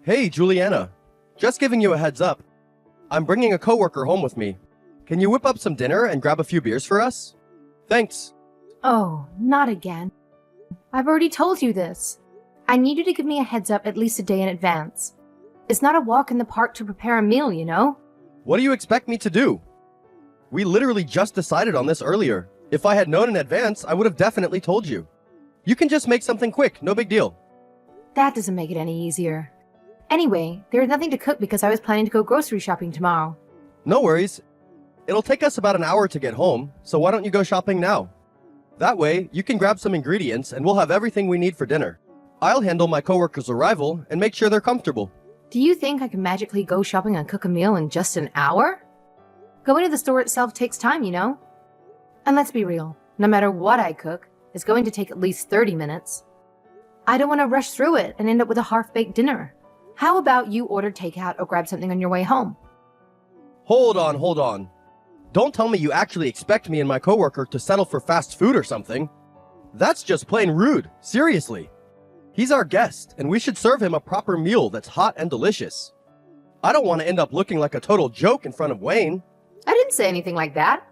Hey, Juliana. Just giving you a heads up. I'm bringing a coworker home with me. Can you whip up some dinner and grab a few beers for us? Thanks. Oh, not again. I've already told you this. I need you to give me a heads up at least a day in advance. It's not a walk in the park to prepare a meal, you know? What do you expect me to do? We literally just decided on this earlier. If I had known in advance, I would have definitely told you. You can just make something quick, no big deal. That doesn't make it any easier. Anyway, there's nothing to cook because I was planning to go grocery shopping tomorrow. No worries. It'll take us about an hour to get home, so why don't you go shopping now? That way, you can grab some ingredients and we'll have everything we need for dinner. I'll handle my coworker's arrival and make sure they're comfortable. Do you think I can magically go shopping and cook a meal in just an hour? Going to the store itself takes time, you know? And let's be real, no matter what I cook, it's going to take at least 30 minutes. I don't want to rush through it and end up with a half-baked dinner. How about you order takeout or grab something on your way home? Hold on. Don't tell me you actually expect me and my coworker to settle for fast food or something. That's just plain rude, seriously. He's our guest, and we should serve him a proper meal that's hot and delicious. I don't want to end up looking like a total joke in front of Wayne. I didn't say anything like that.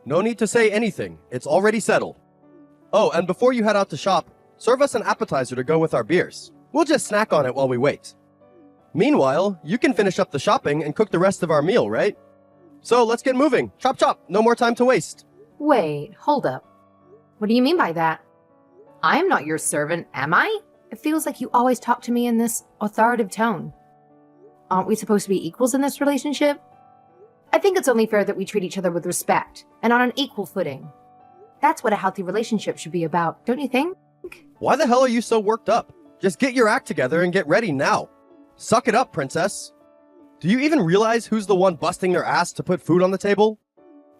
No need to say anything, it's already settled. Oh, and before you head out to shop, serve us an appetizer to go with our beers. We'll just snack on it while we wait. Meanwhile, you can finish up the shopping and cook the rest of our meal, right? So let's get moving. Chop chop, no more time to waste. Wait, hold up. What do you mean by that? I'm not your servant, am I? It feels like you always talk to me in this authoritative tone. Aren't we supposed to be equals in this relationship? I think it's only fair that we treat each other with respect and on an equal footing. That's what a healthy relationship should be about, don't you think? Why the hell are you so worked up? Just get your act together and get ready now. Suck it up, princess. Do you even realize who's the one busting their ass to put food on the table?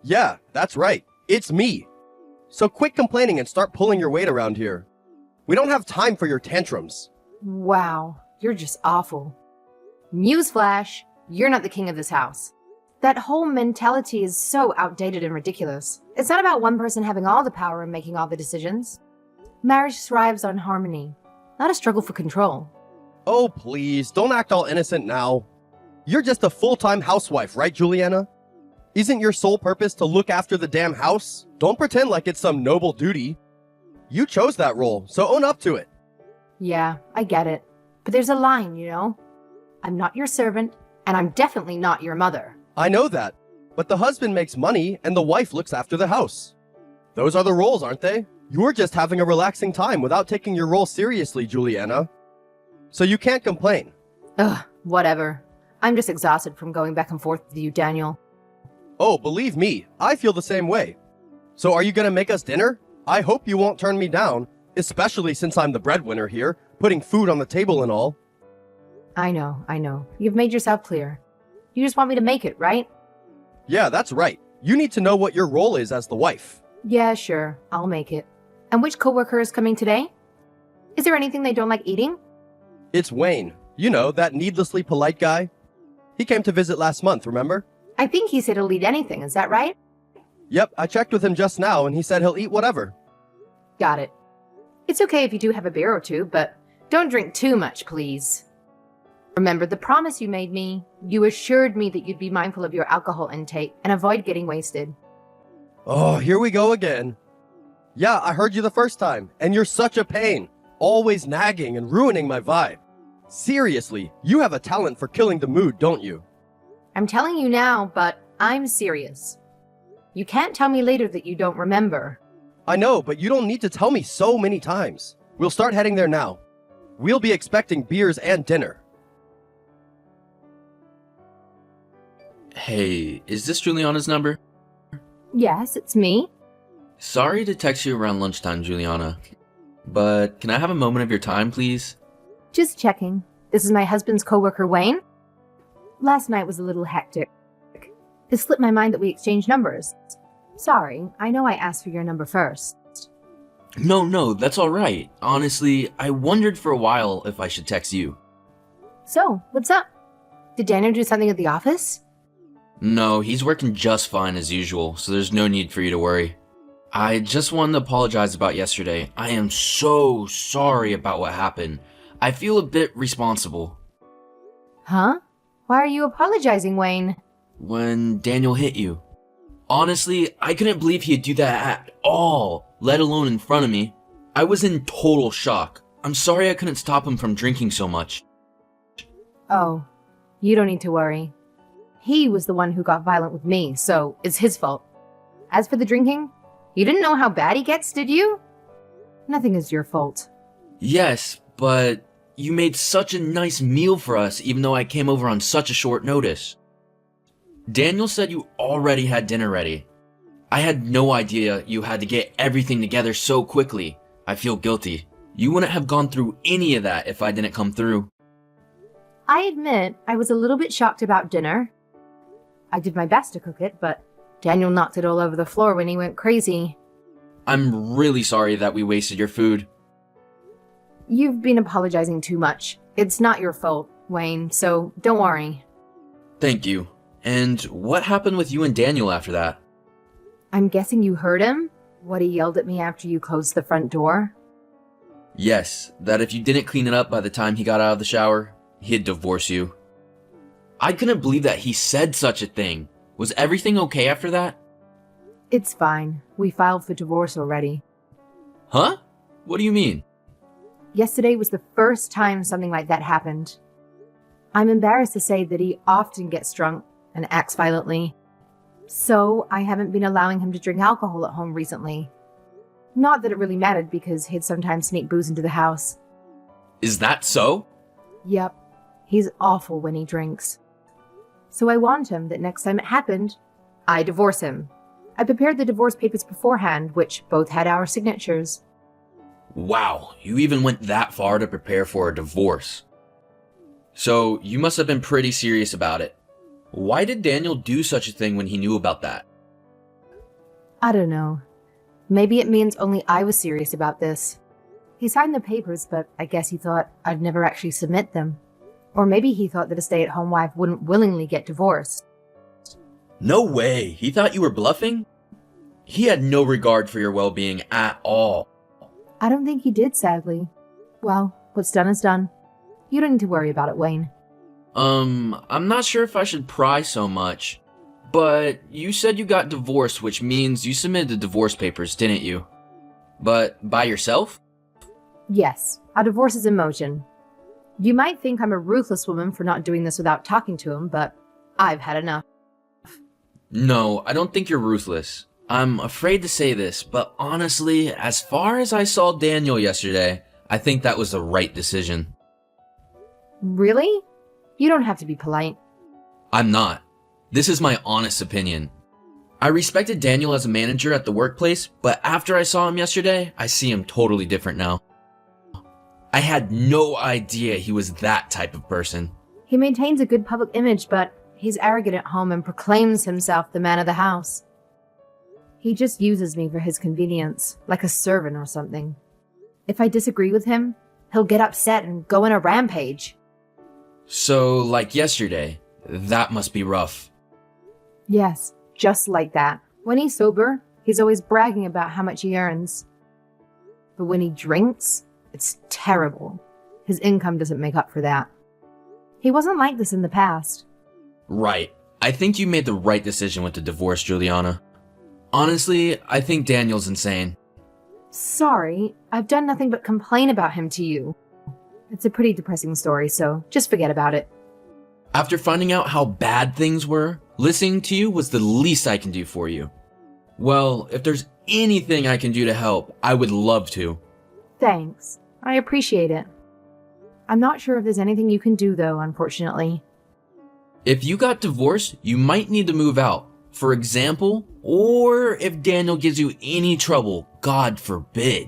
Yeah, that's right. It's me. So quit complaining and start pulling your weight around here. We don't have time for your tantrums. Wow, you're just awful. Newsflash, you're not the king of this house. That whole mentality is so outdated and ridiculous. It's not about one person having all the power and making all the decisions. Marriage thrives on harmony, not a struggle for control. Oh, please, don't act all innocent now. You're just a full-time housewife, right, Juliana? Isn't your sole purpose to look after the damn house? Don't pretend like it's some noble duty. You chose that role, so own up to it. Yeah, I get it. But there's a line, you know? I'm not your servant, and I'm definitely not your mother. I know that, but the husband makes money and the wife looks after the house. Those are the roles, aren't they? You're just having a relaxing time without taking your role seriously, Juliana. So you can't complain. Ugh, whatever. I'm just exhausted from going back and forth with you, Daniel. Oh, believe me, I feel the same way. So are you gonna make us dinner? I hope you won't turn me down, especially since I'm the breadwinner here, putting food on the table and all. I know. You've made yourself clear. You just want me to make it, right? Yeah, that's right. You need to know what your role is as the wife. Yeah, sure. I'll make it. And which coworker is coming today? Is there anything they don't like eating? It's Wayne. You know, that needlessly polite guy. He came to visit last month, remember? I think he said he'll eat anything, is that right? Yep, I checked with him just now and he said he'll eat whatever. Got it. It's okay if you do have a beer or two, but don't drink too much, please. Remember the promise you made me. You assured me that you'd be mindful of your alcohol intake and avoid getting wasted. Oh, here we go again. Yeah, I heard you the first time, and you're such a pain. Always nagging and ruining my vibe. Seriously, you have a talent for killing the mood, don't you? I'm telling you now, but I'm serious. You can't tell me later that you don't remember. I know, but you don't need to tell me so many times. We'll start heading there now. We'll be expecting beers and dinner. Hey, is this Juliana's number? Yes, it's me. Sorry to text you around lunchtime, Juliana. But can I have a moment of your time, please? Just checking. This is my husband's coworker, Wayne. Last night was a little hectic. It slipped my mind that we exchanged numbers. Sorry, I know I asked for your number first. No, that's alright. Honestly, I wondered for a while if I should text you. So, what's up? Did Daniel do something at the office? No, he's working just fine as usual, so there's no need for you to worry. I just wanted to apologize about yesterday. I am so sorry about what happened. I feel a bit responsible. Huh? Why are you apologizing, Wayne? When Daniel hit you. Honestly, I couldn't believe he'd do that at all, let alone in front of me. I was in total shock. I'm sorry I couldn't stop him from drinking so much. Oh, you don't need to worry. He was the one who got violent with me, so it's his fault. As for the drinking, you didn't know how bad he gets, did you? Nothing is your fault. Yes, but you made such a nice meal for us even though I came over on such a short notice. Daniel said you already had dinner ready. I had no idea you had to get everything together so quickly. I feel guilty. You wouldn't have gone through any of that if I didn't come through. I admit I was a little bit shocked about dinner. I did my best to cook it, but Daniel knocked it all over the floor when he went crazy. I'm really sorry that we wasted your food. You've been apologizing too much. It's not your fault, Wayne, so don't worry. Thank you. And what happened with you and Daniel after that? I'm guessing you heard him? What he yelled at me after you closed the front door? Yes, that if you didn't clean it up by the time he got out of the shower, he'd divorce you. I couldn't believe that he said such a thing. Was everything okay after that? It's fine. We filed for divorce already. Huh? What do you mean? Yesterday was the first time something like that happened. I'm embarrassed to say that he often gets drunk and acts violently. So I haven't been allowing him to drink alcohol at home recently. Not that it really mattered because he'd sometimes sneak booze into the house. Is that so? Yep. He's awful when he drinks. So I warned him that next time it happened, I divorce him. I prepared the divorce papers beforehand, which both had our signatures. Wow, you even went that far to prepare for a divorce. So you must have been pretty serious about it. Why did Daniel do such a thing when he knew about that? I don't know. Maybe it means only I was serious about this. He signed the papers, but I guess he thought I'd never actually submit them. Or maybe he thought that a stay-at-home wife wouldn't willingly get divorced. No way, he thought you were bluffing? He had no regard for your well-being at all. I don't think he did, sadly. Well, what's done is done. You don't need to worry about it, Wayne. I'm not sure if I should pry so much, but you said you got divorced, which means you submitted the divorce papers, didn't you? But by yourself? Yes, our divorce is in motion. You might think I'm a ruthless woman for not doing this without talking to him, but I've had enough. No, I don't think you're ruthless. I'm afraid to say this, but honestly, as far as I saw Daniel yesterday, I think that was the right decision. Really? You don't have to be polite. I'm not. This is my honest opinion. I respected Daniel as a manager at the workplace, but after I saw him yesterday, I see him totally different now. I had no idea he was that type of person. He maintains a good public image, but he's arrogant at home and proclaims himself the man of the house. He just uses me for his convenience, like a servant or something. If I disagree with him, he'll get upset and go on a rampage. So, like yesterday, that must be rough. Yes, just like that. When he's sober, he's always bragging about how much he earns. But when he drinks, it's terrible. His income doesn't make up for that. He wasn't like this in the past. Right. I think you made the right decision with the divorce, Juliana. Honestly, I think Daniel's insane. Sorry, I've done nothing but complain about him to you. It's a pretty depressing story, so just forget about it. After finding out how bad things were, listening to you was the least I can do for you. Well, if there's anything I can do to help, I would love to. Thanks. I appreciate it. I'm not sure if there's anything you can do, though, unfortunately. If you got divorced, you might need to move out. For example, or if Daniel gives you any trouble, God forbid.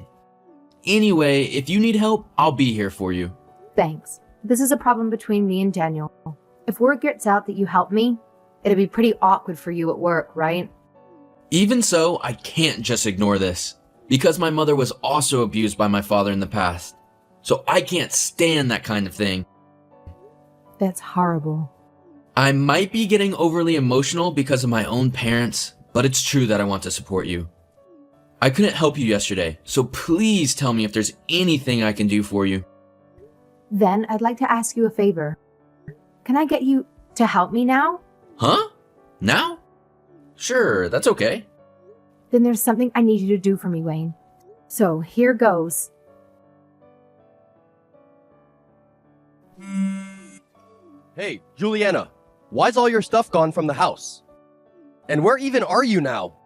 Anyway, if you need help, I'll be here for you. Thanks. This is a problem between me and Daniel. If word gets out that you helped me, it'd be pretty awkward for you at work, right? Even so, I can't just ignore this, because my mother was also abused by my father in the past. So I can't stand that kind of thing. That's horrible. I might be getting overly emotional because of my own parents, but it's true that I want to support you. I couldn't help you yesterday, so please tell me if there's anything I can do for you. Then I'd like to ask you a favor. can I get you to help me now? Huh? Now? Sure, that's okay. Then there's something I need you to do for me, Wayne. So here goes. Hey, Juliana, why's all your stuff gone from the house? And where even are you now?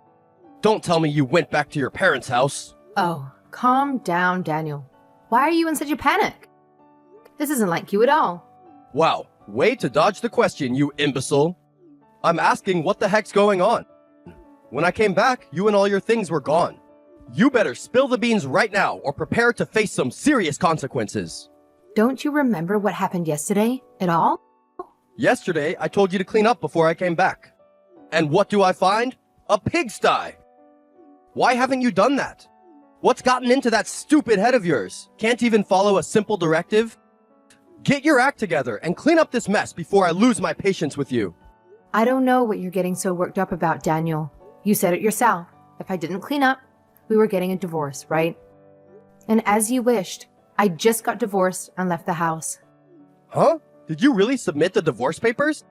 Don't tell me you went back to your parents' house. Oh, calm down, Daniel. Why are you in such a panic? This isn't like you at all. Wow, way to dodge the question, you imbecile. I'm asking what the heck's going on. When I came back, you and all your things were gone. You better spill the beans right now or prepare to face some serious consequences. Don't you remember what happened yesterday at all? Yesterday, I told you to clean up before I came back. And what do I find? A pigsty! Why haven't you done that? What's gotten into that stupid head of yours? Can't even follow a simple directive? Get your act together and clean up this mess before I lose my patience with you. I don't know what you're getting so worked up about, Daniel. You said it yourself. If I didn't clean up, we were getting a divorce, right? And as you wished, I just got divorced and left the house. Huh? Did you really submit the divorce papers?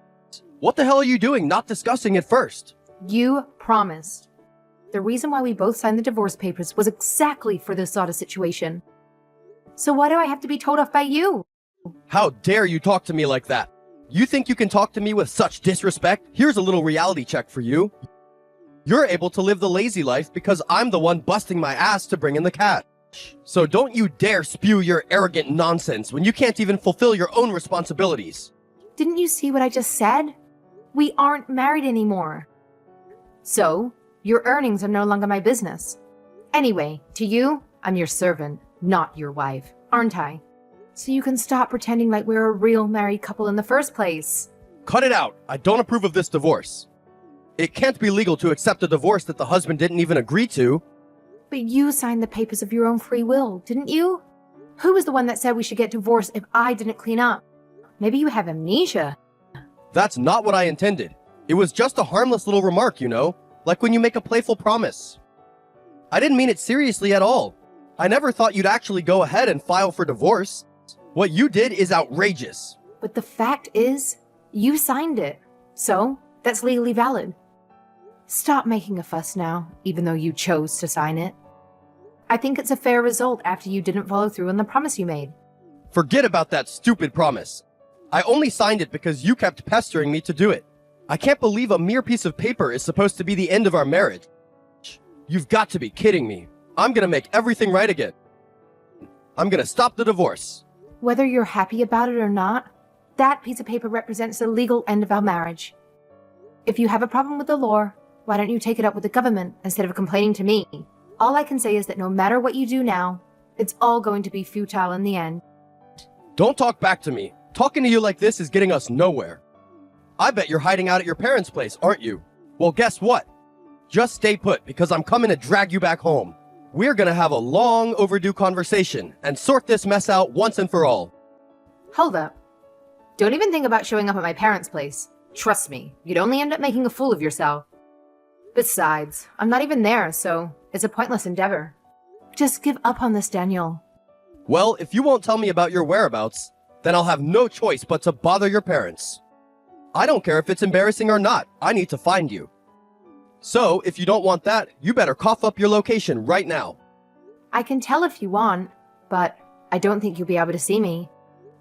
What the hell are you doing not discussing it first? You promised. The reason why we both signed the divorce papers was exactly for this sort of situation. So why do I have to be told off by you? How dare you talk to me like that? You think you can talk to me with such disrespect? Here's a little reality check for you. You're able to live the lazy life because I'm the one busting my ass to bring in the cash. So don't you dare spew your arrogant nonsense when you can't even fulfill your own responsibilities. Didn't you see what I just said? We aren't married anymore. So, your earnings are no longer my business. Anyway, to you, I'm your servant, not your wife, aren't I? So you can stop pretending like we're a real married couple in the first place. Cut it out. I don't approve of this divorce. It can't be legal to accept a divorce that the husband didn't even agree to. But you signed the papers of your own free will, didn't you? Who was the one that said we should get divorced if I didn't clean up? Maybe you have amnesia. That's not what I intended. It was just a harmless little remark, you know, like when you make a playful promise. I didn't mean it seriously at all. I never thought you'd actually go ahead and file for divorce. What you did is outrageous. But the fact is, you signed it. So, that's legally valid. Stop making a fuss now, even though you chose to sign it. I think it's a fair result after you didn't follow through on the promise you made. Forget about that stupid promise. I only signed it because you kept pestering me to do it. I can't believe a mere piece of paper is supposed to be the end of our marriage. You've got to be kidding me. I'm gonna make everything right again. I'm gonna stop the divorce. Whether you're happy about it or not, that piece of paper represents the legal end of our marriage. If you have a problem with the law, why don't you take it up with the government instead of complaining to me? All I can say is that no matter what you do now, it's all going to be futile in the end. Don't talk back to me. Talking to you like this is getting us nowhere. I bet you're hiding out at your parents' place, aren't you? Well, guess what? Just stay put because I'm coming to drag you back home. We're gonna have a long overdue conversation and sort this mess out once and for all. Hold up. Don't even think about showing up at my parents' place. Trust me, you'd only end up making a fool of yourself. Besides, I'm not even there, so it's a pointless endeavor. Just give up on this, Daniel. Well, if you won't tell me about your whereabouts, then I'll have no choice but to bother your parents. I don't care if it's embarrassing or not, I need to find you. So, if you don't want that, you better cough up your location right now. I can tell if you want, but I don't think you'll be able to see me.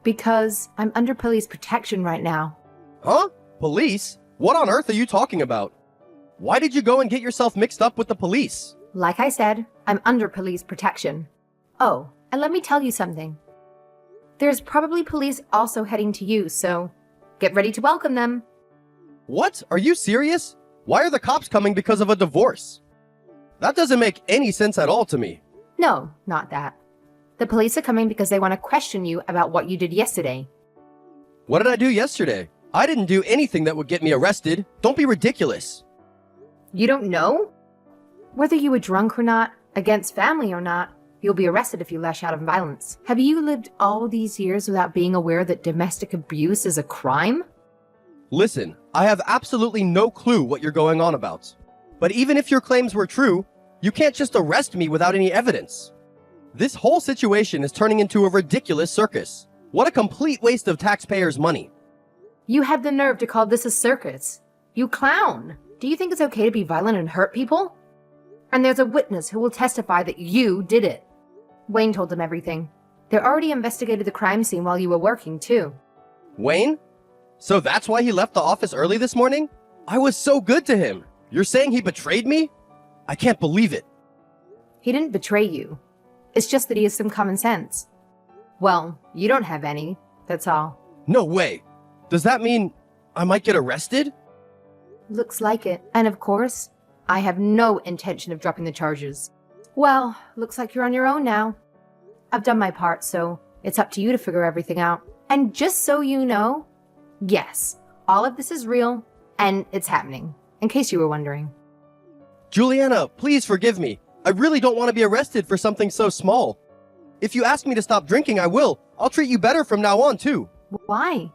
Because I'm under police protection right now. Huh? Police? What on earth are you talking about? Why did you go and get yourself mixed up with the police? Like I said, I'm under police protection. Oh, and let me tell you something. There's probably police also heading to you, so get ready to welcome them. What? Are you serious? Why are the cops coming because of a divorce? That doesn't make any sense at all to me. No, not that. The police are coming because they want to question you about what you did yesterday. What did I do yesterday? I didn't do anything that would get me arrested. Don't be ridiculous. You don't know? Whether you were drunk or not, against family or not, you'll be arrested if you lash out in violence. Have you lived all these years without being aware that domestic abuse is a crime? Listen, I have absolutely no clue what you're going on about. But even if your claims were true, you can't just arrest me without any evidence. This whole situation is turning into a ridiculous circus. What a complete waste of taxpayers' money. You had the nerve to call this a circus. You clown! Do you think it's okay to be violent and hurt people? And there's a witness who will testify that you did it. Wayne told them everything. They already investigated the crime scene while you were working, too. Wayne? So that's why he left the office early this morning? I was so good to him. You're saying he betrayed me? I can't believe it. He didn't betray you. It's just that he has some common sense. Well, you don't have any, that's all. No way. Does that mean I might get arrested? Looks like it. And of course, I have no intention of dropping the charges. Well, looks like you're on your own now. I've done my part, so it's up to you to figure everything out. And just so you know, yes, all of this is real, and it's happening, in case you were wondering. Juliana, please forgive me. I really don't want to be arrested for something so small. If you ask me to stop drinking, I will. I'll treat you better from now on, too. Why?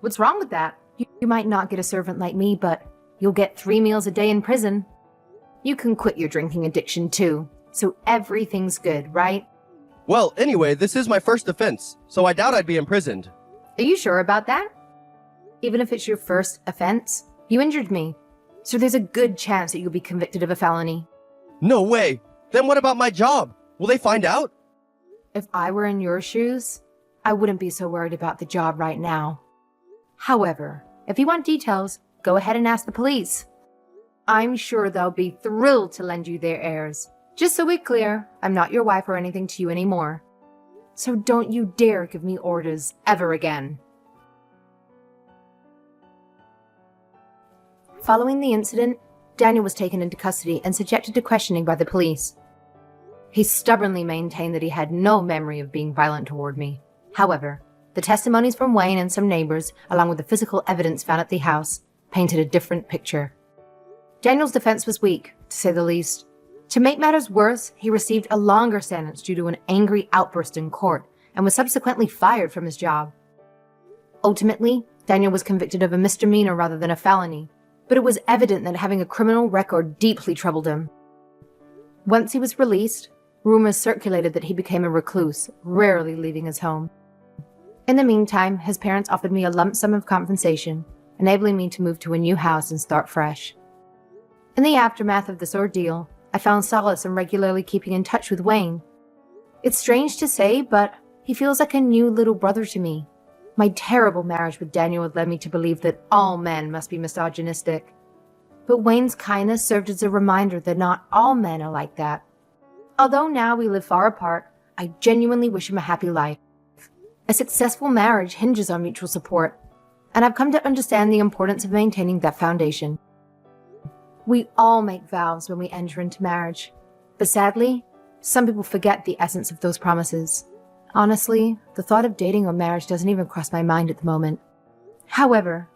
What's wrong with that? You might not get a servant like me, but you'll get 3 meals a day in prison. You can quit your drinking addiction, too, so everything's good, right? Well, anyway, this is my first offense, so I doubt I'd be imprisoned. Are you sure about that? Even if it's your first offense, you injured me, so there's a good chance that you'll be convicted of a felony. No way! Then what about my job? Will they find out? If I were in your shoes, I wouldn't be so worried about the job right now. However, if you want details, go ahead and ask the police. I'm sure they'll be thrilled to lend you their heirs. Just so we're clear, I'm not your wife or anything to you anymore. So don't you dare give me orders ever again. Following the incident, Daniel was taken into custody and subjected to questioning by the police. He stubbornly maintained that he had no memory of being violent toward me. However, the testimonies from Wayne and some neighbors, along with the physical evidence found at the house, painted a different picture. Daniel's defense was weak, to say the least. To make matters worse, he received a longer sentence due to an angry outburst in court and was subsequently fired from his job. Ultimately, Daniel was convicted of a misdemeanor rather than a felony, but it was evident that having a criminal record deeply troubled him. Once he was released, rumors circulated that he became a recluse, rarely leaving his home. In the meantime, his parents offered me a lump sum of compensation, enabling me to move to a new house and start fresh. In the aftermath of this ordeal, I found solace in regularly keeping in touch with Wayne. It's strange to say, but he feels like a new little brother to me. My terrible marriage with Daniel had led me to believe that all men must be misogynistic. But Wayne's kindness served as a reminder that not all men are like that. Although now we live far apart, I genuinely wish him a happy life. A successful marriage hinges on mutual support, and I've come to understand the importance of maintaining that foundation. We all make vows when we enter into marriage, but sadly, some people forget the essence of those promises. Honestly, the thought of dating or marriage doesn't even cross my mind at the moment. However,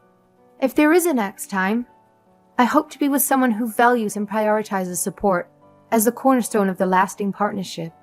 if there is a next time, I hope to be with someone who values and prioritizes support as the cornerstone of the lasting partnership.